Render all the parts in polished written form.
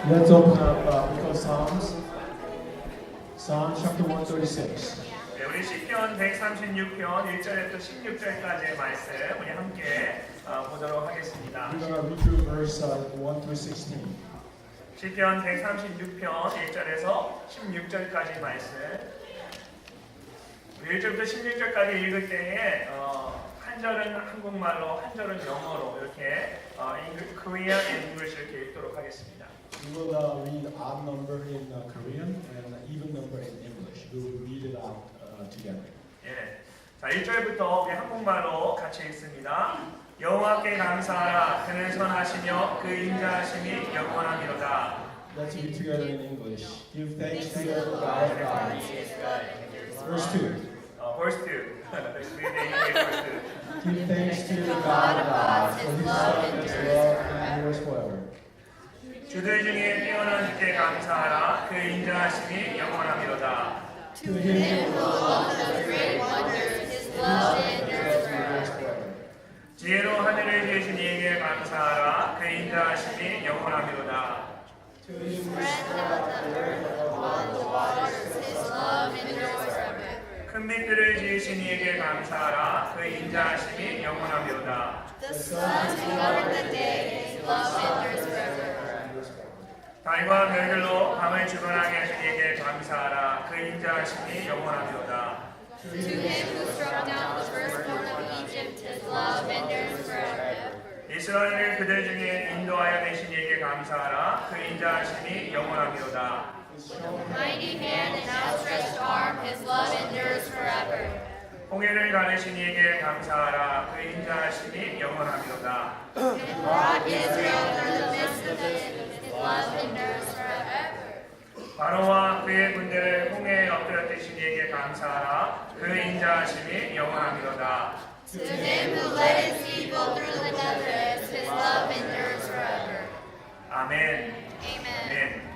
Let's open up Book of Psalms. Psalm chapter 136. 네, 우리 시편 136편 1절부터 16절까지의 말씀 우리 함께 보도록 하겠습니다. We're going to read through verse 1 through 16. 시편 136편 1절에서 16절까지 말씀. 1절부터 16절까지 읽을 때에 한 절은 한국말로, 한 절은 영어로 이렇게 Korean and English 이렇게 읽도록 하겠습니다. We will read odd number in Korean and even number in English. We will read it out together. 예. 자, 1절부터 우리 한국말로 같이 읽습니다. 여호와께 감사하라. 그는 선하시며 그 인자하심이 영원하미로다. Let's read together in English. Give thanks to the God of gods. Verse 2. Verse 2. Let's read the English verse 2. Give thanks to the God of gods, for His love endures forever. 주들 중에 뛰어난 주께 감사하라. 그 인자하심이 영원하미로다. To him who does great wonders, his love endures forever. 지혜로 하늘을 지으신 이에게 감사하라. 그 인자하심이 영원하미로다. To Him who Spread out the earth upon the waters, his love endures forever. 큰 빛들을 지으신 이에게 감사하라. 그 인자하심이 영원하미로다. The sun to govern the day, his love endures forever. 달과 별들로 밤을 주관하게 하신 이에게 감사하라. 그 인자하심이 영원하미로다. To him who struck down the firstborn of Egypt, his love endures forever. 이스라엘을 그들 중에 인도하여 내신 이에게 감사하라. 그 인자하심이 영원하미로다. Mighty hand and outstretched arm, his love endures forever. 홍해를 가르신 이에게 감사하라. 그 인자하심이 영원하미로다. And brought Israel through the midst of it, his love endures forever. 바로와 그의 군대를 홍해에 엎드렸듯이 이에게 감사하라. 그 인자하심이 영원하미로다. To him who led his people through the desert, his love endures forever. 아멘. Amen. 아멘.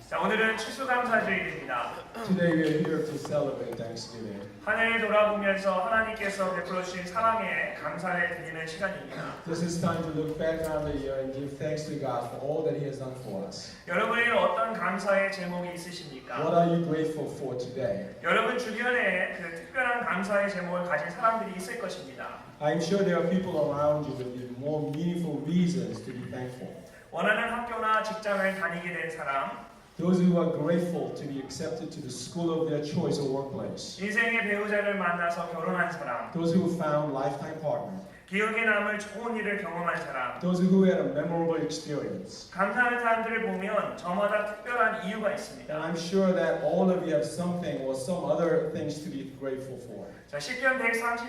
자, 오늘은 추수감사주일입니다. Today we are here to celebrate Thanksgiving. 한 해를 돌아보면서 하나님께서 베풀어 주신 사랑에 감사를 드리는 시간입니다. This is time to look back on the year and give thanks to God for all that He has done for us. 여러분에게는 어떤 감사의 제목이 있으십니까? What are you grateful for today? 여러분 주변에 그 특별한 감사의 제목을 가진 사람들이 있을 것입니다. I'm sure there are people around you with more meaningful reasons to be thankful. 원하는 학교나 직장을 다니게 된 사람, Those who are grateful to be accepted to the school of their choice or workplace. 인생의 배우자를 만나서 결혼한 사람, Those who found lifetime partner. 기억에 남을 좋은 일을 경험한 사람, Those who had a memorable experience. 감사하는 사람들을 보면 저마다 특별한 이유가 And 있습니다. I'm sure that all of you have something or some other things to be grateful for. 자, 시편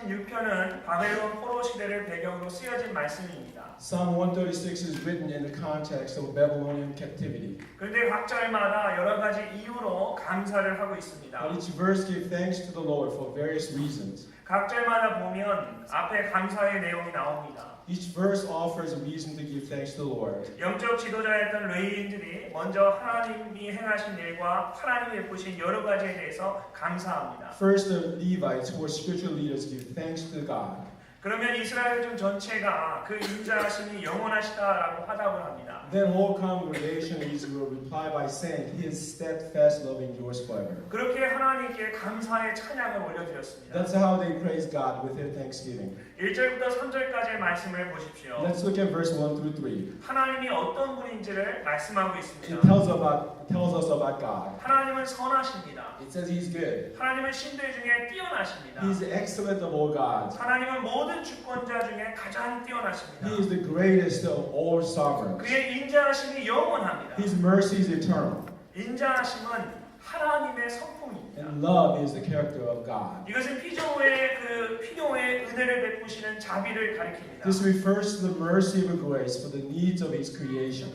136편은 바벨론 포로 시대를 배경으로 쓰여진 말씀입니다. Psalm 136 is written in the context of Babylonian captivity. 그런데 각 절마다 여러 가지 이유로 감사를 하고 있습니다. But each verse gives thanks to the Lord for various reasons. 각 절마다 보면 앞에 감사의 내용이 나옵니다. Each verse offers a reason to give thanks to the Lord. 영적 지도자였던 레위인들이 먼저 하나님이 행하신 일과 하나님이 베푸신 여러 가지에 대해서 감사합니다. First, the Levites, who are spiritual leaders, give thanks to God. 그러면 이스라엘 중 전체가 그 인자하심이 영원하시다라고 화답을 합니다. Then whole congregation will reply by saying, His steadfast love endures forever. 그렇게 하나님께 감사의 찬양을 올려드렸습니다. That's how they praise God with their thanksgiving. 1절부터 3절까지의 말씀을 보십시오. Let's look at verse 1 through 3. 하나님이 어떤 분인지를 말씀하고 It 있습니다. tells us about God. 하나님은 선하십니다. It says He's good. 하나님은 신들 중에 뛰어나십니다. He's excellent of all gods. 하나님은 모든 주권자 중에 가장 뛰어나십니다. He is the greatest of all sovereigns. 그의 인자하심이 영원합니다. His mercy is eternal. 인자하심은 하나님의 성품입니다. And love is the character of God. 이것은 필요의 은혜를 베푸시는 자비를 가리킵니다. This refers to the mercy of grace for the needs of His creation.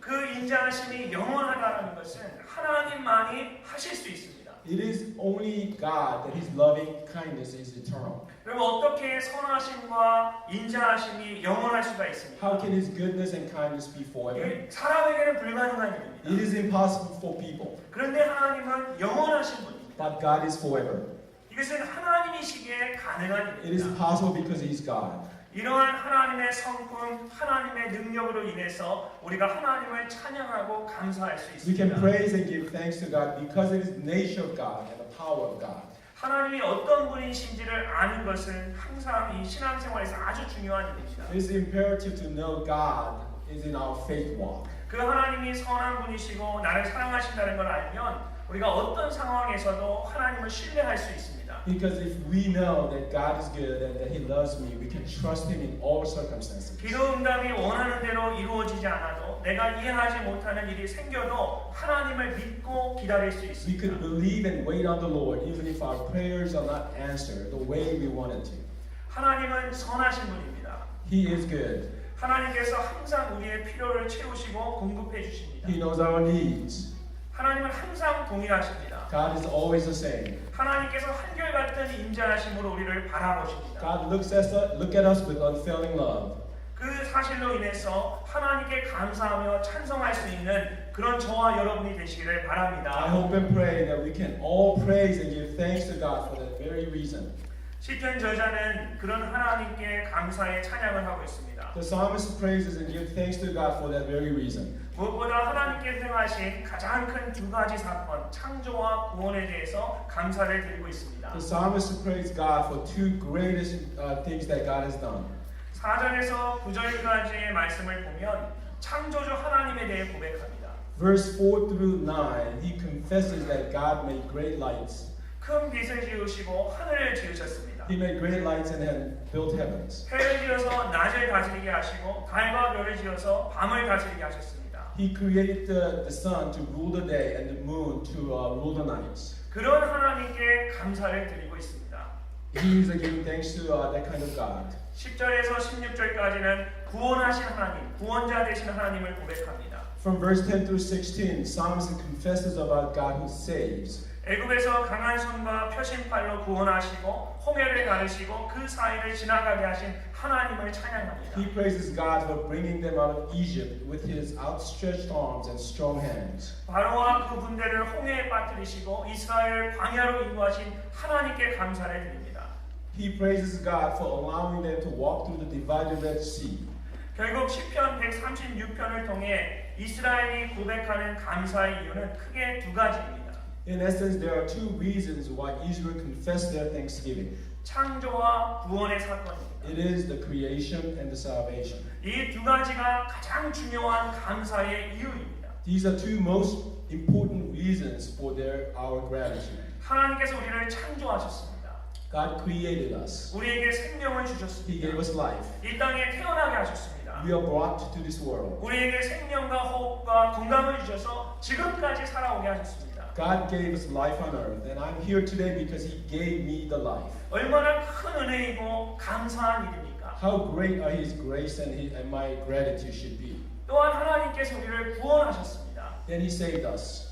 그 인자하심이 영원하다는 것은 하나님만이 하실 수 있습니다. It is only God that His loving kindness is eternal. 그럼 어떻게 선하심과 인자하심이 영원할 수가 있습니까? How can His goodness and kindness be forever? 이게 사람에게는 불가능한 일입니다. It is impossible for people, 그런데 하나님은 영원하신 분입니다. but God is forever. 이것은 하나님이시기에 가능한 It is 일입니다. possible because He is God. 이러한 하나님의 성품, 하나님의 능력으로 인해서 우리가 하나님을 찬양하고 감사할 수 We can 있습니다. praise and give thanks to God because it is the nature of God and the power of God. 하나님이 어떤 분이신지를 아는 것은 항상 이 신앙생활에서 아주 중요한 일입니다. It is imperative to know God is in our faith walk. 그 하나님이 선한 분이시고 나를 사랑하신다는 걸 알면 우리가 어떤 상황에서도 하나님을 신뢰할 수 있습니다. Because if we know that God is good and that He loves me, we can trust Him in all circumstances. 기도 응답이 원하는 대로 이루어지지 않아도 내가 이해하지 못하는 일이 생겨도 하나님을 믿고 기다릴 수 We 있습니다. could believe and wait on the Lord even if our prayers are not answered the way we wanted to. 하나님은 선하신 분입니다. He is good. 하나님께서 항상 우리의 필요를 채우시고 공급해 주십니다. He knows our needs. 하나님은 항상 동일하십니다. God is always the same. 하나님께서 한결같은 인자하심으로 우리를 바라보십니다. God look at us with unfailing love. 그 사실로 인해서 하나님께 감사하며 찬송할 수 있는 그런 저와 여러분이 되시기를 I 바랍니다. hope and pray that we can all praise and give thanks to God for that very reason. 시편 저자는 그런 하나님께 감사의 찬양을 하고 있습니다. The psalmist praises and gives thanks to God for that very reason. 무엇보다 하나님께 행하신 가장 큰 두 가지 사건, 창조와 구원에 대해서 감사를 드리고 있습니다. The psalmist praised God for two greatest things that God has done. 4절에서 9절까지의 말씀을 보면 창조주 하나님에 대해 고백합니다. Verse 4 through 9, he confesses that God made great lights. 큰 빛을 지으시고 하늘을 지으셨습니다. He made great lights and built heavens. 해를 지어서 낮을 다스리게 하시고 달과 별을 지어서 밤을 다스리게 하셨습니다. He created the sun to rule the day and the moon to rule the nights. 그런 하나님께 감사를 드리고 있습니다. He is giving thanks to that kind of God. 10절에서 16절까지는 구원하신 하나님, 구원자 되신 하나님을 고백합니다. From verse 10 through 16, Psalmist confesses about God who saves. 애굽에서 강한 손과 표심팔로 구원하시고 홍해를 가르시고 그 사이를 지나가게 하신 하나님을 찬양합니다. He praises God for bringing them out of Egypt with His outstretched arms and strong hands. 바로와 그 군대를 홍해에 빠뜨리시고 이스라엘을 광야로 인도하신 하나님께 감사를 드립니다. He praises God for allowing them to walk through the divided Red Sea. 결국 시편 136편을 통해 이스라엘이 고백하는 감사의 이유는 크게 두 가지입니다. In essence, there are two reasons why Israel confessed their thanksgiving. 창조와 구원의 사건입니다. It is the creation and the salvation. 이 두 가지가 가장 중요한 감사의 이유입니다. These are two most important reasons for our gratitude. 하나님께서 우리를 창조하셨습니다. God created us. 우리에게 생명을 He 주셨습니다. gave us life. 이 땅에 태어나게 하셨습니다. We are brought to this world. 우리에게 생명과 호흡과 건강을 주셔서 지금까지 살아오게 하셨습니다. God gave us life on earth, and I'm here today because He gave me the life. 얼마나 큰 은혜이고 감사한 일입니까? How great are His grace and my gratitude should be. 또한 하나님께서 우리를 구원하셨습니다. Then He saved us.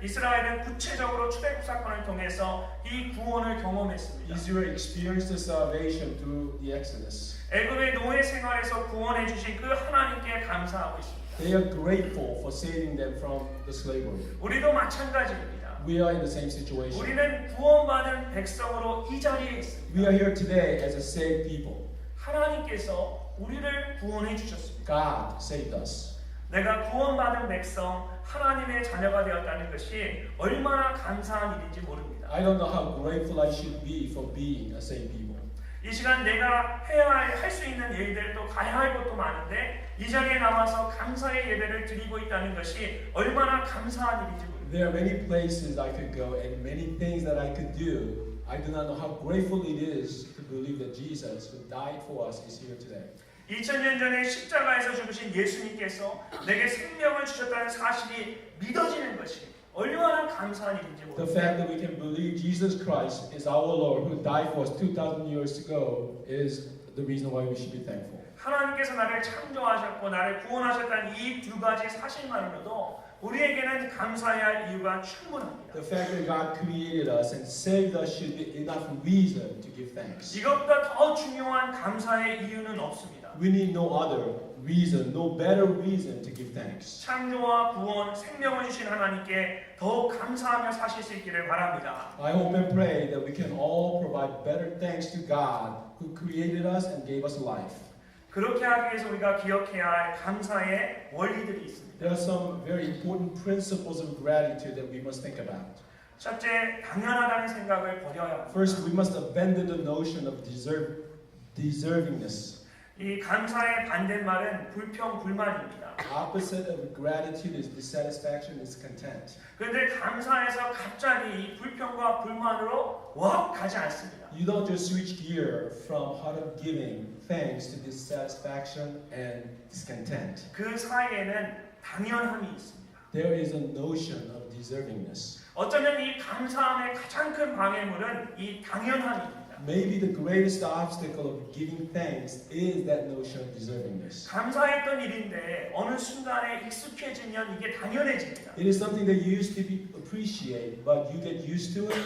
이스라엘은 구체적으로 출애굽 사건을 통해서 이 구원을 경험했습니다. Israel experienced the salvation through the Exodus. 애굽의 노예 생활에서 구원해 주신 그 하나님께 감사하고 있습니다. They are grateful for saving them from the slavery. 우리도 마찬가지입니다. We are in the same situation. 우리는 구원받은 백성으로 이 자리에 We 있습니다. are here today as a saved people. 하나님께서 우리를 구원해 주셨습니다. God saved us. 내가 구원받은 백성, 하나님의 자녀가 되었다는 것이 얼마나 감사한 일인지 모릅니다. I don't know how grateful I should be for being a saved people. 이 시간 내가 할 수 있는 일들 또 가야 할 것도 많은데 이 자리에 나와서 감사의 예배를 드리고 있다는 것이 얼마나 감사한 일인지 모릅니다. There are many places I could go and many things that I could do. I do not know how grateful it is to believe that Jesus, who died for us, is here today. 2000년 전에 십자가에서 죽으신 예수님께서 내게 생명을 주셨다는 사실이 믿어지는 것이 얼마나 감사한 일인지 The 모릅니다. fact that we can believe Jesus Christ is our Lord, who died for us 2,000 years ago, is the reason why we should be thankful. 하나님께서 나를 창조하셨고 나를 구원하셨다는 이 두 가지 사실만으로도 우리에게는 감사해야 할 이유가 충분합니다. The fact that God created us and saved us should be enough reason to give thanks. 이것보다 더 중요한 감사의 이유는 없습니다. We need no other reason, no better reason to give thanks. 창조와 구원, 생명을 주신 하나님께 더욱 감사하며 사실 수 있기를 바랍니다. I hope and pray that we can all provide better thanks to God who created us and gave us life. 그렇게 하기 위해서 우리가 기억해야 할 감사의 원리들이 있습니다. There are some very important principles of gratitude that we must think about. 첫째, 당연하다는 생각을 버려야 합니다. First, we must abandon the notion of deservingness. 이 감사의 반대말은 불평, 불만입니다. Opposite of gratitude is dissatisfaction, is content. 그런데 감사에서 갑자기 이 불평과 불만으로 확 가지 않습니다. You don't just switch gear from heart of giving thanks to dissatisfaction and discontent. 그 사이에는 당연함이 있습니다. There is a notion of deservingness. 어쩌면 이 감사함의 가장 큰 방해물은 이 당연함입니다. Maybe the greatest obstacle of giving thanks is that notion of deservingness. 감사했던 일인데 어느 순간에 익숙해지면 이게 당연해집니다. It is something that you used to appreciate, but you get used to it,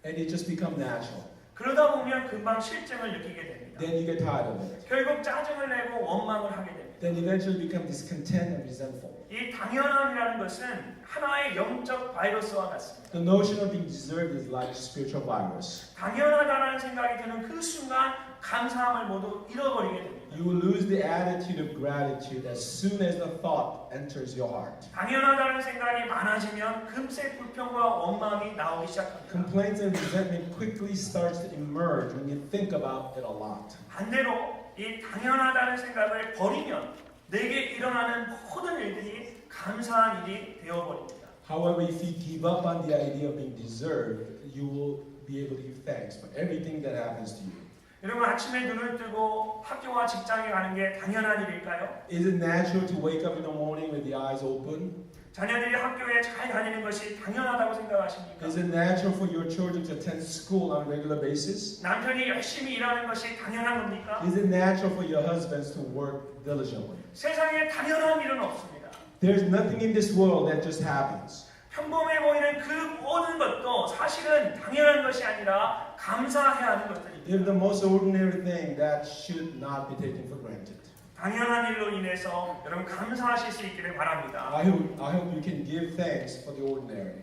and it just becomes natural. 그러다 보면 금방 실증을 느끼게 됩니다. Then you get tired of it. 결국 짜증을 내고 원망을 하게 됩니다. Then eventually become discontent and resentful. 이 당연함이라는 것은 하나의 영적 바이러스와 같습니다. The notion of being deserved is like a spiritual virus. 당연하다는 생각이 드는 그 순간 감사함을 모두 잃어버리게 됩니다. You will lose the attitude of gratitude as soon as the thought enters your heart. 당연하다는 생각이 많아지면 금세 불평과 원망이 나오기 시작합니다. Complaints and resentment quickly starts to emerge when you think about it a lot. 반대로 이 당연하다는 생각을 버리면 내게 일어나는 모든 일들이 감사한 일이 되어버립니다. However, if you give up on the idea of being deserved, you will be able to give thanks for everything that happens to you. 여러분 아침에 눈을 뜨고 학교와 직장에 가는 게 당연한 일일까요? Is it natural to wake up in the morning with the eyes open? 자녀들이 학교에 잘 다니는 것이 당연하다고 생각하십니까? Is it natural for your children to attend school on a regular basis? 남편이 열심히 일하는 것이 당연한 겁니까? Is it natural for your husbands to work diligently? 세상에 당연한 일은 없습니다. There's nothing in this world that just happens. 평범해 보이는 그 모든 것도 사실은 당연한 것이 아니라 감사해야 하는 것들입니다. Even the most ordinary thing that should not be taken for granted. 당연한 일로 인해서 여러분 감사하실 수 있기를 바랍니다. I hope you can give thanks for the ordinary.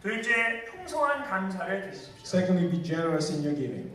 둘째, 풍성한 감사를 드십시오. Secondly, be generous in your giving.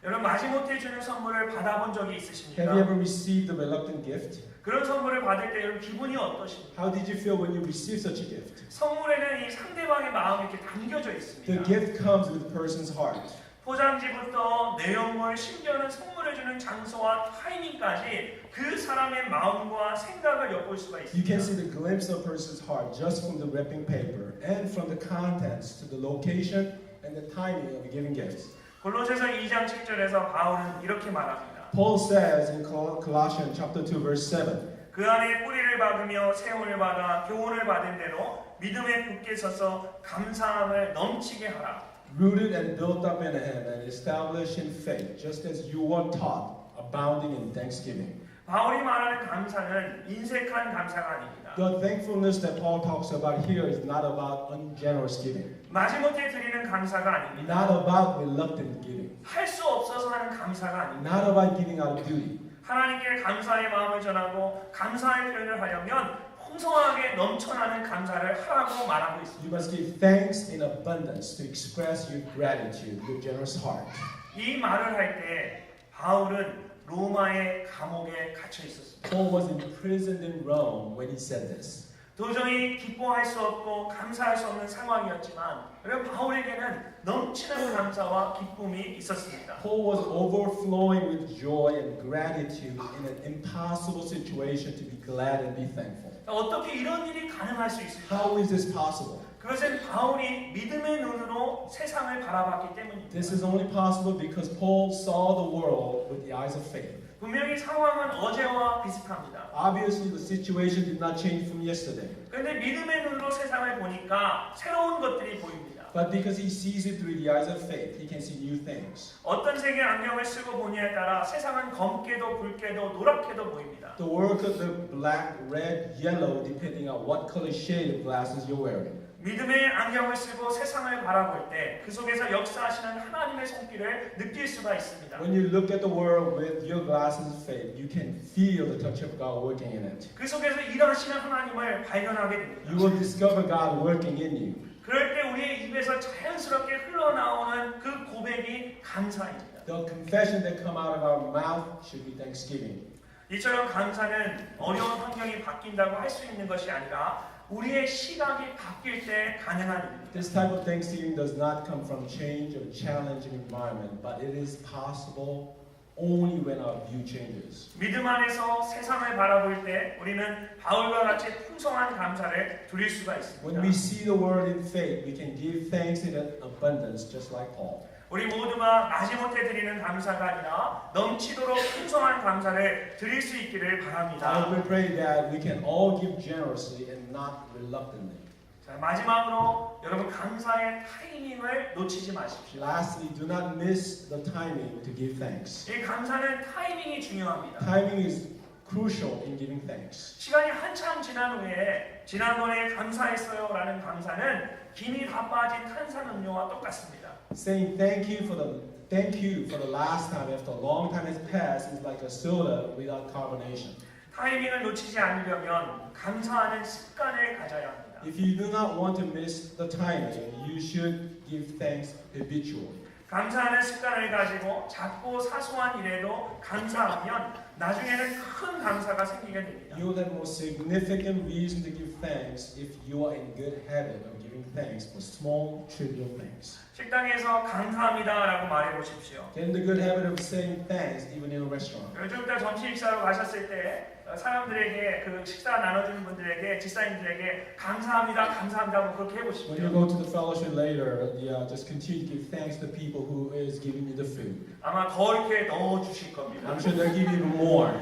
여러분 마지못해 주는 선물을 받아본 적이 Have you 있으십니까? ever received a reluctant gift? 그런 선물을 받을 때 여러분 기분이 어떠십니까? How did you feel when you received such a gift? 선물에는 이 상대방의 마음이 이렇게 담겨져 The 있습니다. gift comes with the person's heart. 포장지부터 내용물, 심지어는 선물을 주는 장소와 타이밍까지 그 사람의 마음과 생각을 엿볼 수가 You can see 있습니다. the glimpse of a person's heart just from the wrapping paper and from the contents to the location and the timing of giving gifts. 골로새서 2장 7절에서 바울은 이렇게 말합니다. Paul says in Colossians chapter 2 verse 7, 그 안에 뿌리를 박으며 세움을 받아 교훈을 받은 대로 믿음에 굳게 서서 감사함을 넘치게 하라. rooted and built up in him and established in faith, just as you were taught, abounding in thanksgiving. 바울이 말하는 감사는 인색한 감사가 아닙니다. The thankfulness that Paul talks about here is not about ungenerous giving, 마지못해 드리는 감사가 아닙니다. not about reluctant giving, 할 수 없어서 하는 감사가 아닙니다. not about giving out of duty. 하나님께 감사의 마음을 전하고 감사의 표현을 하려면 풍성하게 넘쳐나는 감사를 하라고 말하고 있습니다. You must give thanks in abundance to express your gratitude, your generous heart. 이 말을 할 때 바울은 로마의 감옥에 갇혀 있었습니다. Paul was imprisoned in Rome when he said this. 도저히 기뻐할 수 없고 감사할 수 없는 상황이었지만 여러분 바울에게는 넘치는 감사와 기쁨이 있었습니다. Paul was overflowing with joy and gratitude in an impossible situation to be glad and be thankful. 어떻게 이런 일이 가능할 수 있을까? How is this possible? 그것은 바울이 믿음의 눈으로 세상을 바라봤기 때문입니다. This is only possible because Paul saw the world with the eyes of faith. 분명히 상황은 어제와 비슷합니다. Obviously, the situation did not change from yesterday. 그런데 믿음의 눈으로 세상을 보니까 새로운 것들이 보입니다. But because he sees it through the eyes of faith, he can see new things. 어떤 색의 안경을 쓰고 보냐에 따라 세상은 검게도 붉게도 노랗게도 보입니다. The work of the black, red, yellow, depending on what color shade of glasses you're wearing. 믿음의 안경을 쓰고 세상을 바라볼 때 그 속에서 역사하시는 하나님의 손길을 느낄 수가 있습니다. When you look at the world with your glasses of faith, you can feel the touch of God working in it. 그 속에서 일하시는 하나님을 발견하게 됩니다. You will discover God working in you. 그럴 때 우리의 입에서 자연스럽게 흘러나오는 그 고백이 감사입니다. The confession that come out of our mouth should be thanksgiving. 이처럼 감사는 어려운 환경이 바뀐다고 할 수 있는 것이 아니라 우리의 시각이 바뀔 때 가능한 일입니다. This type of thanksgiving does not come from change or challenging environment, but it is possible only when our view changes. 믿음 안에서 세상을 바라볼 때 우리는 바울과 같이 풍성한 감사를 드릴 수가 있습니다. When we see the world in faith, we can give thanks in abundance, just like Paul. 우리 모두가 마지못해 드리는 감사가 아니라 넘치도록 풍성한 감사를 드릴 수 있기를 I 바랍니다. will pray that we can all give generously and not reluctantly. 자, 마지막으로 여러분 감사의 타이밍을 놓치지 마십시오. Lastly, do not miss the timing to give thanks. 이 감사는 타이밍이 중요합니다. Timing is crucial in giving thanks. 시간이 한참 지난 후에 지난번에 감사했어요라는 감사는 김이 다 빠진 탄산음료와 똑같습니다. Saying thank you for the last time after a long time has passed is like a soda without carbonation. 타이밍을 놓치지 않으려면 감사하는 습관을 가져야 합니다. If you do not want to miss the timing, you should give thanks habitually. 감사하는 습관을 가지고 작고 사소한 일에도 감사하면 나중에는 큰 감사가 생기게 됩니다. You will have more significant reason to give thanks if you are in good habit of giving thanks for small, trivial things. 식당에서 감사합니다라고 말해 보십시오. Get in the good habit of saying thanks even in a restaurant. 요즘 때 점심 식사로 가셨을 때 사람들에게 그 식사 나눠주는 분들에게 집사님들에게 감사합니다 뭐 그렇게 When you 해보십시오. go to the fellowship later, just continue to give thanks to the people who is giving you the food. 아마 더 이렇게 넣어 주실 겁니다. I'm sure they'll give you even more.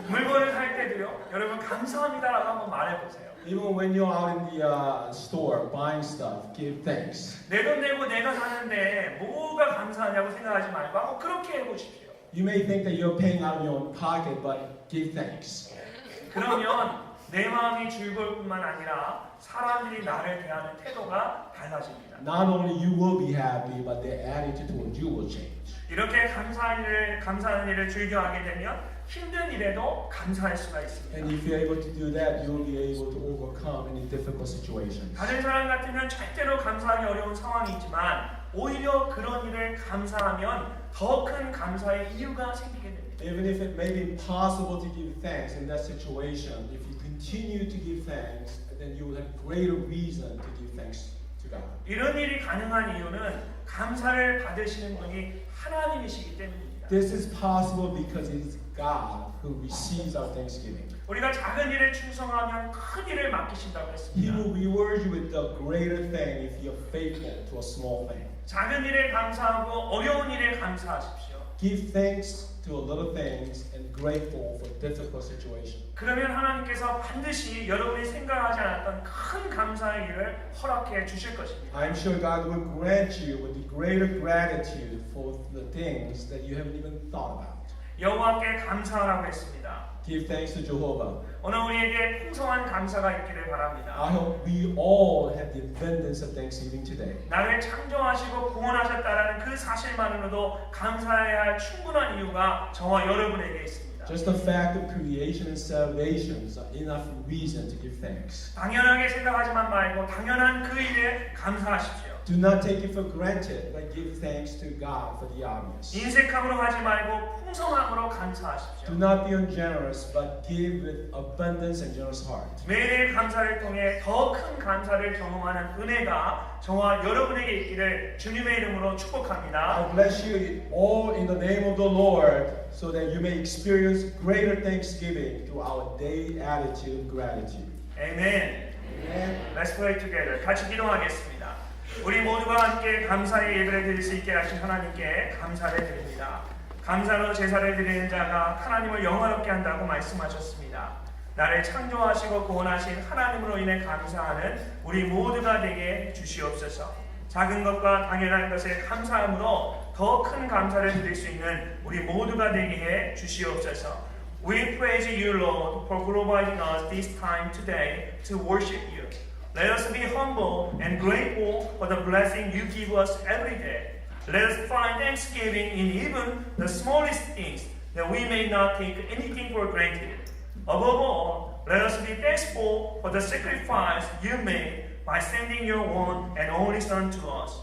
물건을 살 때도요. 여러분 감사합니다라고 한번 말해 보세요. Even when you're out in the store buying stuff, give thanks. 내 돈 내고 내가 사는데 뭐가 감사하냐고 생각하지 말고 한번 그렇게 해보십시오. You may think that you're paying out of your own pocket, but give thanks. 그러면 내 마음이 즐거울 뿐만 아니라 사람들이 나를 대하는 태도가 달라집니다. Not only you will be happy, but their attitude toward you will change. 이렇게 감사하는 일을 즐겨하게 되면 힘든 일에도 감사할 수가 있습니다. And if you're able to do that, you will be able to overcome any difficult situations. 다른 사람 같으면 절대로 감사하기 어려운 상황이 있지만 오히려 그런 일을 감사하면 더 큰 감사의 이유가 생기게 됩니다. Even if it may be impossible to give thanks in that situation, if you continue to give thanks, then you will have greater reason to give thanks to God. 이런 일이 가능한 이유는 감사를 받으시는 분이 하나님이시기 때문입니다. This is possible because it is God who receives our thanksgiving. 우리가 작은 일에 충성하면 큰 일을 맡기신다고 He 했습니다. will reward you with the greater thing if you're faithful to a small thing. 작은 일에 감사하고 어려운 일에 감사하십시오. Give thanks to a little things and grateful for difficult situations. 그러면 하나님께서 반드시 여러분이 생각하지 않았던 큰 감사의 일을 허락해 주실 것입니다. I'm sure God will grant you with the greater gratitude for the things that you haven't even thought about. 여호와께 감사하라고 했습니다. Give thanks to Jehovah. 오늘 우리에게 풍성한 감사가 있기를 바랍니다. I hope we all have the abundance of thanksgiving today. 나를 창조하시고 구원하셨다라는 그 사실만으로도 감사해야 할 충분한 이유가 저와 여러분에게 있습니다. Just the fact of creation and salvation is enough reason to give thanks. 당연하게 생각하지만 말고 당연한 그 일에 감사하십시오. Do not take it for granted, but give thanks to God for the obvious. 인색함으로 하지 말고 풍성함으로 감사하십시오. Do not be ungenerous, but give with abundance and generous heart. 매일 감사를 통해 더 큰 감사를 경험하는 은혜가 저와 여러분에게 있기를 주님의 이름으로 축복합니다. I bless you all in the name of the Lord, so that you may experience greater thanksgiving through our daily attitude of gratitude. 아멘. Amen. Let's pray together. 같이 기도하겠습니다. 우리 모두가 함께 감사의 예배를 드릴 수 있게 하신 하나님께 감사를 드립니다. 감사로 제사를 드리는 자가 하나님을 영화롭게 한다고 말씀하셨습니다. 나를 창조하시고 구원하신 하나님으로 인해 감사하는 우리 모두가 되게 주시옵소서. 작은 것과 당연한 것에 감사함으로 더 큰 감사를 드릴 수 있는 우리 모두가 되게 해 주시옵소서. We praise you, Lord, for providing us this time today to worship you. Let us be humble and grateful for the blessing you give us every day. Let us find thanksgiving in even the smallest things, that we may not take anything for granted. Above all, let us be thankful for the sacrifice you made by sending your one and only Son to us.